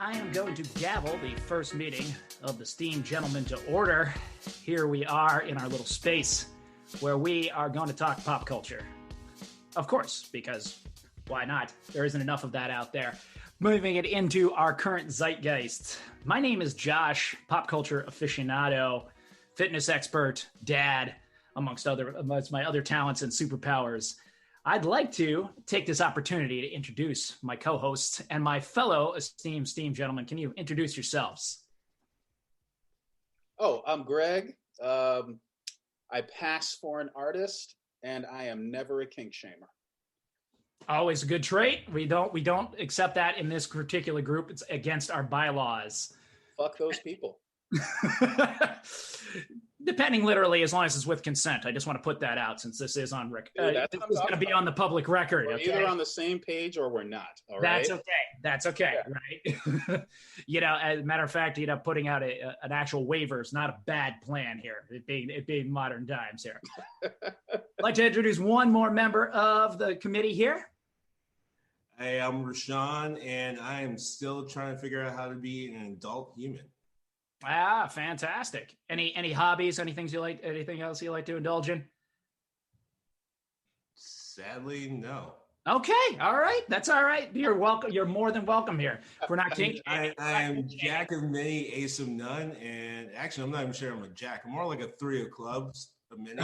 I am going to gavel the first meeting of the Steam Gentlemen to Order. Here we are in our little space where we are going to talk pop culture. Of course, because why not? There isn't enough of that out there. Moving it into our current zeitgeist. My name is Josh, pop culture aficionado, fitness expert, dad, amongst my other talents and superpowers. I'd like to take this opportunity to introduce my co-hosts and my fellow esteemed Steam gentlemen. Can you introduce yourselves? Oh, I'm Greg. I pass for an artist, and I am never a kink shamer. Always a good trait. We don't accept that in this particular group. It's against our bylaws. Fuck those people. Depending literally, as long as it's with consent. I just want to put that out since this is on record. This is going to be on the public record. We're either on the same page or we're not. All right. That's okay. Yeah. Right. As a matter of fact, putting out an actual waiver is not a bad plan here. It being modern times here. I'd like to introduce one more member of the committee here. Hey, I'm Rashawn, and I am still trying to figure out how to be an adult human. Ah, fantastic. Any hobbies, anything else you like to indulge in? Sadly, no. Okay, all right. That's all right. You're welcome. You're more than welcome here. We're not kink. I am jack of many, ace of none, and actually, I'm not even sure I'm a jack. I'm more like a three of clubs, a many.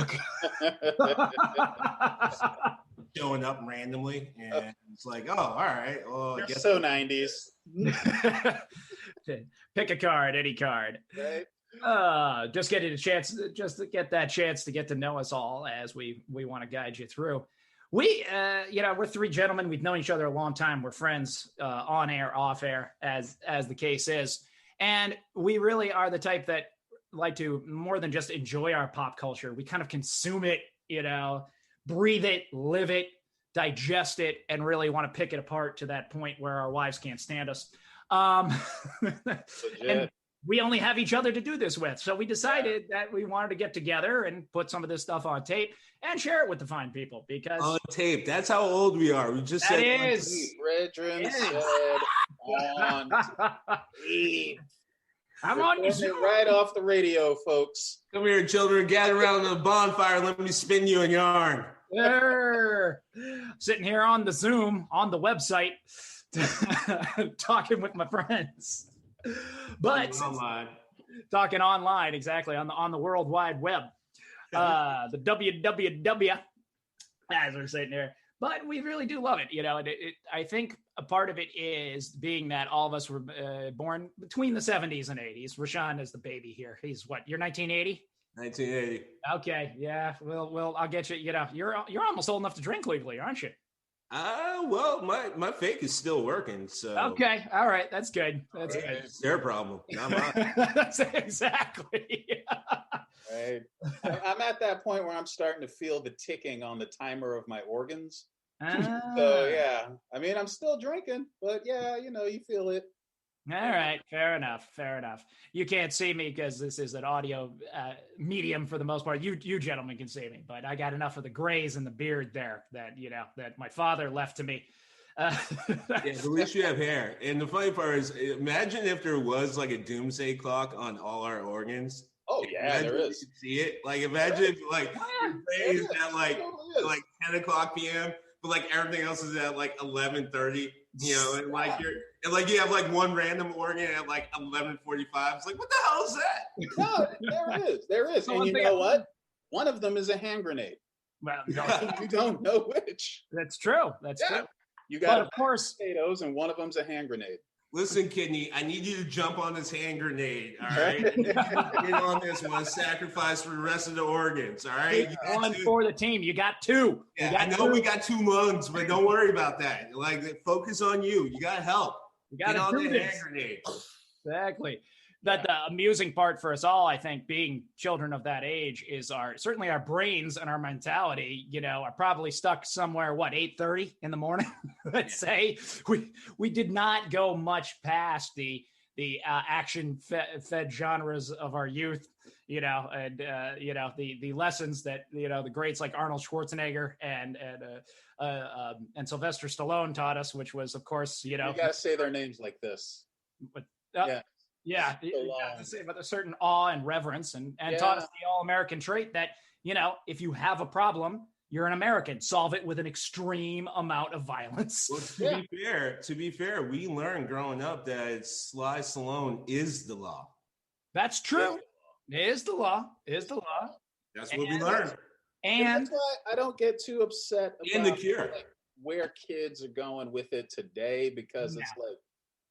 Showing up randomly, and it's like, oh, all right. Well, I guess so 90s. Pick a card, any card. Right. Just get that chance to get to know us all as we want to guide you through. We're three gentlemen. We've known each other a long time. We're friends, on air, off air, as the case is, and we really are the type that like to more than just enjoy our pop culture. We kind of consume it, breathe it, live it, digest it, and really want to pick it apart to that point where our wives can't stand us. And we only have each other to do this with. So we decided that we wanted to get together and put some of this stuff on tape and share it with the fine people because on tape. That's how old we are. We just said Brethren said on tape. I'm on your Zoom. Right off the radio, folks. Come here, children. Gather around the bonfire. Let me spin you a yarn. Sitting here on the Zoom, on the website, talking with my friends. But talking online, exactly, on the World Wide Web. The WWW, as we're sitting there. But we really do love it. I think a part of it is being that all of us were born between the 70s and 80s. Rashawn is the baby here. He's what? You're 1980? 1980. Okay, yeah. Well, I'll get you. You're almost old enough to drink legally, aren't you? Well, my fake is still working. So okay, all right, that's good. That's good. It's their problem, not mine. That's exactly. Right. I'm at that point where I'm starting to feel the ticking on the timer of my organs. So yeah, I mean, I'm still drinking, but yeah, you feel it. All right, fair enough. You can't see me because this is an audio medium for the most part. You gentlemen can see me, but I got enough of the grays in the beard there that that my father left to me. Yeah, at least you have hair. And the funny part is, imagine if there was like a doomsday clock on all our organs. Oh yeah, there is. You could see it. Like imagine if your is at like 10 o'clock p.m., but like everything else is at like 11:30. And like you have like one random organ at like 11:45. It's like, what the hell is that? No, there is. And you know what? One of them is a hand grenade. Well, you don't know which. That's true. That's true. You got, of course, potatoes, and one of them's a hand grenade. Listen, Kidney, I need you to jump on this hand grenade, all right? Get on this one, sacrifice for the rest of the organs, all right? One for the team. You got two. Yeah, I know we got 2 lungs, but don't worry about that. Like, focus on you. You got help. You got to do this. Hand grenade. Exactly. That the amusing part for us all, I think, being children of that age, is certainly our brains and our mentality, are probably stuck somewhere, 8:30 in the morning. Let's say we did not go much past the action fed genres of our youth, and the lessons that the greats like Arnold Schwarzenegger and Sylvester Stallone taught us, which was, of course, you gotta say their names like this. But, yeah. Yeah, with a certain awe and reverence, and taught us the all-American trait that, if you have a problem, you're an American. Solve it with an extreme amount of violence. Well, to be fair, we learned growing up that Sly Stallone is the law. That's true. Is the law. That's what we learned. And that's why I don't get too upset about The Cure. Like, where kids are going with it today, because it's like,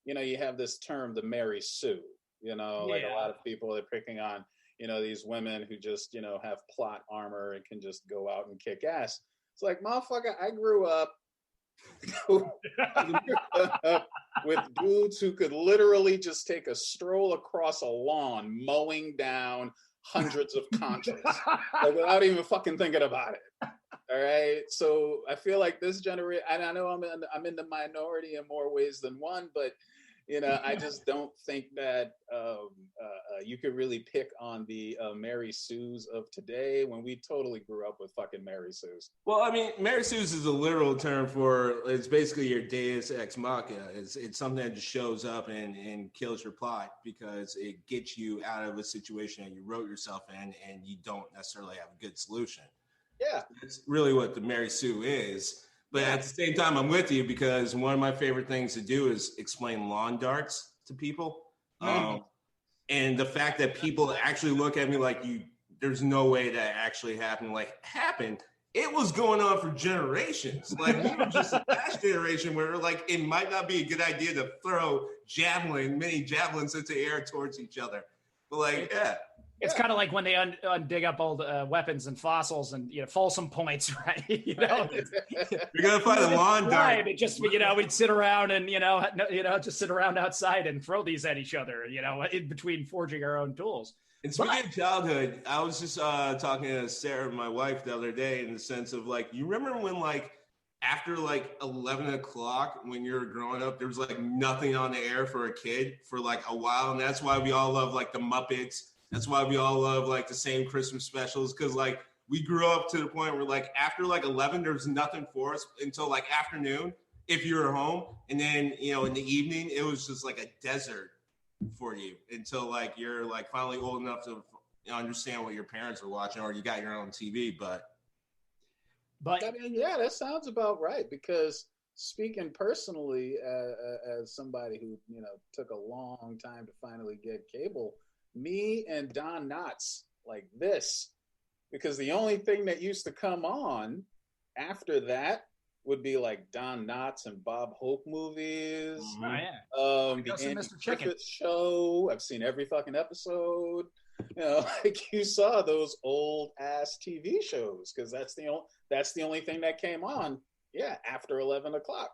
you have this term, the Mary Sue, like a lot of people are picking on, these women who just, have plot armor and can just go out and kick ass. It's like, motherfucker, I grew up with dudes who could literally just take a stroll across a lawn, mowing down hundreds of Contras without even fucking thinking about it. All right. So I feel like this generation, and I know I'm in the minority in more ways than one, but I just don't think that you could really pick on the Mary Sues of today when we totally grew up with fucking Mary Sues. Well, I mean, Mary Sues is a literal term it's basically your deus ex machina. It's something that just shows up and kills your plot because it gets you out of a situation that you wrote yourself in and you don't necessarily have a good solution. Yeah. It's really what the Mary Sue is. But at the same time, I'm with you because one of my favorite things to do is explain lawn darts to people. And the fact that people actually look at me like there's no way that actually happened. Like, happened. It was going on for generations. Like, we were just the last generation where, like, it might not be a good idea to throw mini javelins into the air towards each other. But, like, It's kind of like when they dig up old weapons and fossils and, Folsom points, right? You're gonna find a lawn dart. It just, we'd sit around and, just sit around outside and throw these at each other, in between forging our own tools. And speaking of childhood, I was just talking to Sarah, my wife, the other day in the sense of, like, you remember when, like, after, like, 11 o'clock when you were growing up, there was, like, nothing on the air for a kid for, like, a while. And that's why we all love, like, the Muppets. That's why we all love, like, the same Christmas specials, because, like, we grew up to the point where, like, after, like, 11, there's nothing for us until, like, afternoon if you were home. And then, in the evening, it was just, like, a desert for you until, like, you're, like, finally old enough to understand what your parents are watching or you got your own TV. But I mean, yeah, that sounds about right, because speaking personally as somebody who, took a long time to finally get cable, me and Don Knotts like this, because the only thing that used to come on after that would be like Don Knotts and Bob Hope movies. The Andy Griffith Show. I've seen every fucking episode. Like, you saw those old ass TV shows because that's the only thing that came on. Yeah, after 11 o'clock.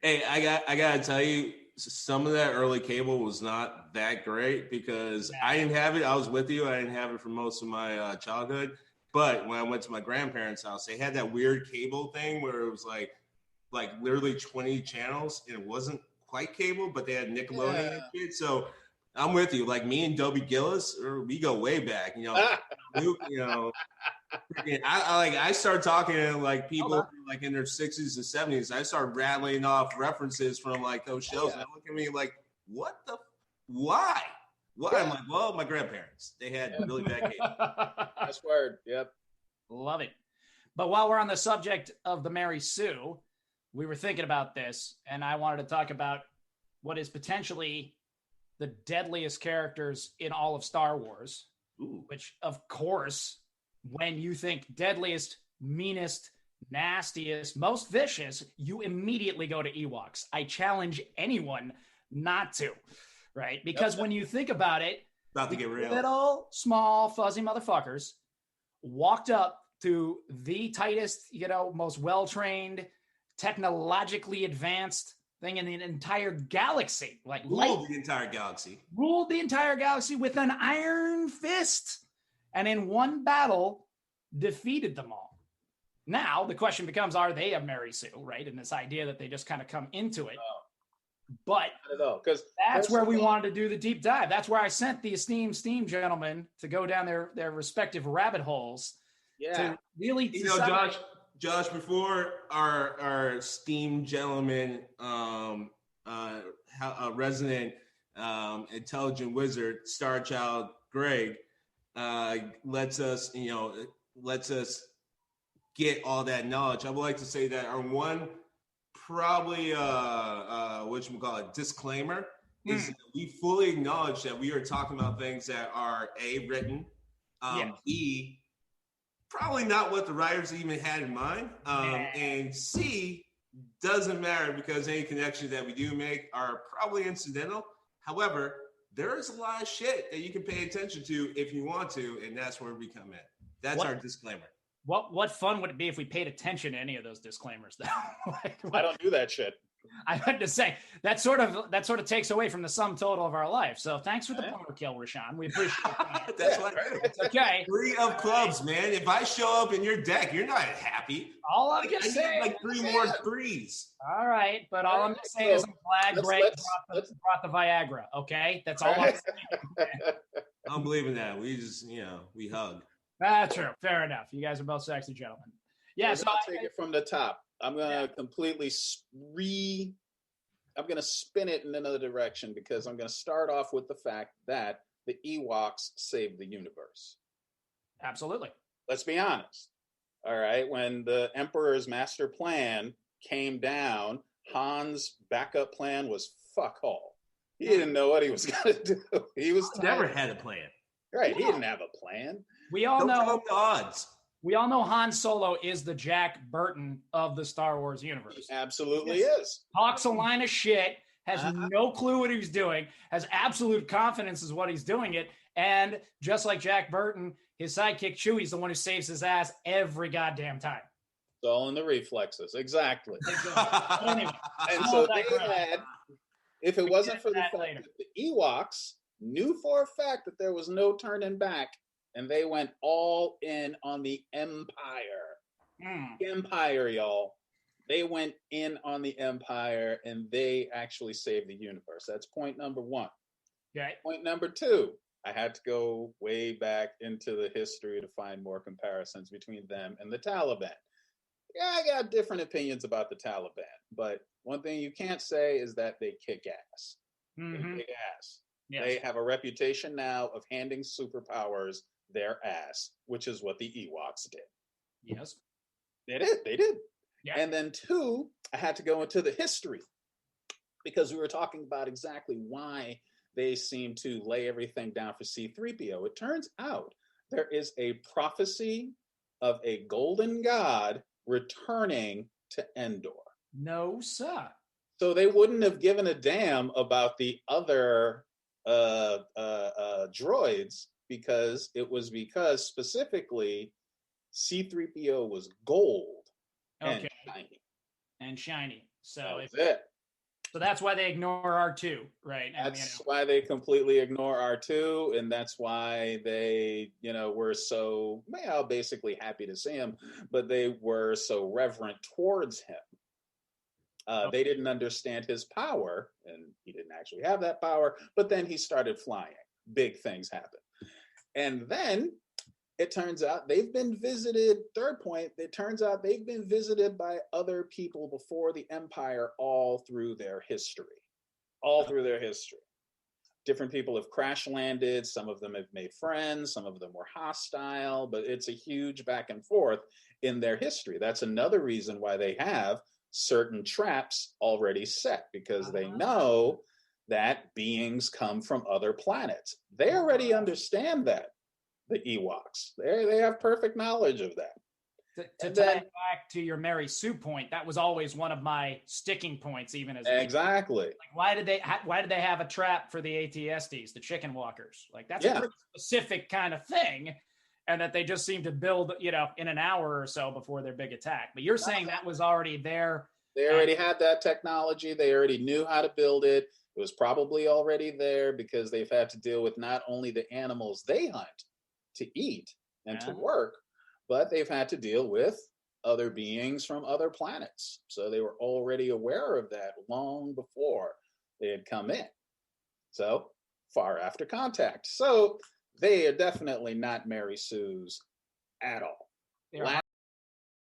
Hey, I gotta tell you, some of that early cable was not that great because I didn't have it. I was with you. I didn't have it for most of my childhood. But when I went to my grandparents' house, they had that weird cable thing where it was like literally 20 channels, and it wasn't quite cable, but they had Nickelodeon and shit. So I'm with you. Like, me and Dobie Gillis, we go way back. Luke, I start talking to, like, people like in their 60s and 70s. I start rattling off references from, like, those shows, and they look at me like, why? Why? I'm like, well, my grandparents, they had really bad cable. That's word. Yep. Love it. But while we're on the subject of the Mary Sue, we were thinking about this, and I wanted to talk about what is potentially the deadliest characters in all of Star Wars. Ooh. Which, of course, when you think deadliest, meanest, nastiest, most vicious, you immediately go to Ewoks. I challenge anyone not to, right? Because when you think about it, about to get real, little, small, fuzzy motherfuckers walked up to the tightest, most well-trained, technologically advanced thing in the entire galaxy. Like, ruled the entire galaxy. Ruled the entire galaxy with an iron fist. And in one battle, defeated them all. Now, the question becomes, are they a Mary Sue, right? And this idea that they just kind of come into it. But I don't know, because that's where we wanted to do the deep dive. That's where I sent the esteemed steam gentlemen to go down their respective rabbit holes. Yeah. To really Josh, before our esteemed gentleman, resident intelligent wizard, Star Child Greg, lets us get all that knowledge. I would like to say that our one probably disclaimer is that we fully acknowledge that we are talking about things that are A, written, B, probably not what the writers even had in mind, and C, doesn't matter because any connections that we do make are probably incidental. However, there is a lot of shit that you can pay attention to if you want to, and that's where we come in. That's our disclaimer. What fun would it be if we paid attention to any of those disclaimers, though? I don't do that shit. I had to say that sort of takes away from the sum total of our life. So thanks for the power kill, Rashawn. We appreciate it. That's what it's okay. 3 of clubs, man. If I show up in your deck, you're not happy. All I'm just saying, like 3 more threes. All right, but all I'm just saying is I'm glad Greg brought the Viagra. Okay, that's all I'm saying. I'm believing that. We just, we hug. That's true. Fair enough. You guys are both sexy gentlemen. Yeah, so I'll take it from the top. I'm going to completely I'm going to spin it in another direction because I'm going to start off with the fact that the Ewoks saved the universe. Absolutely. Let's be honest. All right. When the Emperor's master plan came down, Han's backup plan was fuck all. He didn't know what he was going to do. He was never had a plan. Right. He didn't have a plan. We all know the odds. We all know Han Solo is the Jack Burton of the Star Wars universe. He absolutely is. Talks a line of shit, has no clue what he's doing, has absolute confidence is what he's doing it. And just like Jack Burton, his sidekick Chewie's the one who saves his ass every goddamn time. It's all in the reflexes. Exactly. Anyway, and so they had, if it wasn't for the fact that the Ewoks knew for a fact that there was no turning back, and they went all in on the Empire. Empire, y'all. They went in on the Empire, and they actually saved the universe. That's point number 1. Okay. Point number 2, I had to go way back into the history to find more comparisons between them and the Taliban. Yeah, I got different opinions about the Taliban, but one thing you can't say is that they kick ass. They kick ass. Yes. They have a reputation now of handing superpowers their ass, which is what the Ewoks did. Yes. They did. Yeah. And then 2, I had to go into the history because we were talking about exactly why they seem to lay everything down for C-3PO. It turns out there is a prophecy of a golden god returning to Endor. No, sir. So they wouldn't have given a damn about the other droids because specifically C-3PO was gold and shiny. So that's So that's why they ignore R2, right? That's why they completely ignore R2, and that's why they, were so, basically happy to see him, but they were so reverent towards him. They didn't understand his power, and he didn't actually have that power, but then he started flying. Big things happen. And then it turns out they've been visited, third point, it turns out they've been visited by other people before the Empire all through their history. Different people have crash landed. Some of them have made friends. Some of them were hostile, but it's a huge back and forth in their history. That's another reason why they have certain traps already set, because they know that beings come from other planets. They already understand that, the Ewoks. They have perfect knowledge of that. To tie it back to your Mary Sue point, that was always one of my sticking points, even as exactly. Like, why did they have a trap for the ATSTs, the chicken walkers? Like that's a pretty specific kind of thing, and that they just seem to build, in an hour or so before their big attack. But you're saying that was already there. They already had that technology. They already knew how to build it. It was probably already there because they've had to deal with not only the animals they hunt to eat and to work, but they've had to deal with other beings from other planets. So they were already aware of that long before they had come in. So far after contact. So they are definitely not Mary Sue's at all.